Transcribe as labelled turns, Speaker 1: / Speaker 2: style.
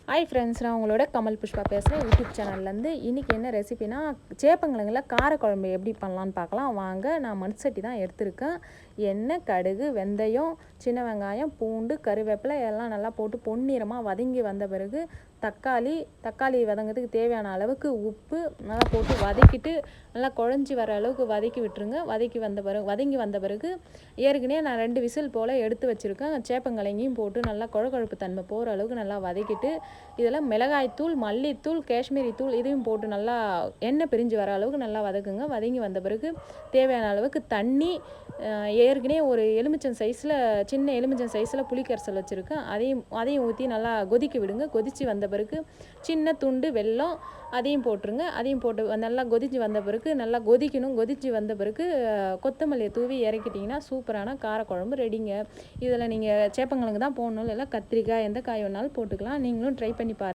Speaker 1: Hi friends, நான் உங்களோட கமல் புஷ்பா பேசுகிறேன் யூடியூப் சேனல்லேருந்து. இன்றைக்கி என்ன ரெசிபினா, சேப்பங்கிழங்குல காரக்குழம்பு எப்படி பண்ணலான்னு பார்க்கலாம் வாங்க. நான் மண் சட்டி தான் எடுத்திருக்கேன். எண்ணெய், கடுகு, வெந்தயம், சின்ன வெங்காயம், பூண்டு, கருவேப்பிலை எல்லாம் நல்லா போட்டு பொன்னிறமாக வதங்கி வந்த பிறகு தக்காளி வதங்கிறதுக்கு தேவையான அளவுக்கு உப்பு நல்லா போட்டு வதக்கிட்டு நல்லா குழஞ்சி வர அளவுக்கு வதக்கி விட்டுருங்க. வதங்கி வந்த பிறகு ஏற்கனவே நான் 2 விசில் போல் எடுத்து வச்சுருக்கேன். சேப்பங்கிழங்கையும் போட்டு நல்லா குழகுழப்பு தன்மை போகிற அளவுக்கு நல்லா வதக்கிட்டு, இதில் மிளகாய்த்தூள், மல்லித்தூள், காஷ்மீரி தூள் இதையும் போட்டு நல்லா எண்ணெய் பிரிஞ்சு வர அளவுக்கு நல்லா வதக்குங்க. வதங்கி வந்த பிறகு தேவையான அளவுக்கு தண்ணி, ஏற்கனவே ஒரு சின்ன எலுமிச்சம் சைஸில் புளிக்கரைசல் வச்சுருக்கேன். அதையும் ஊற்றி நல்லா கொதிக்க விடுங்க. கொதித்து வந்த பிறகு சின்ன துண்டு வெல்லம் அதையும் போட்டுருங்க. அதையும் போட்டு நல்லா கொதித்து வந்த பிறகு நல்லா கொதிக்கணும். கொதித்து வந்த பிறகு கொத்தமல்லியை தூவி இறக்கிட்டிங்கன்னா சூப்பரான காரக்குழம்பு ரெடிங்க. இதில் நீங்கள் சேப்பங்கிழங்கு தான் போடணும், இல்லை கத்திரிக்காய் எந்த காய் வேணாலும் போட்டுக்கலாம். நீங்களும் ட்ரை பண்ணி பாருங்கள்.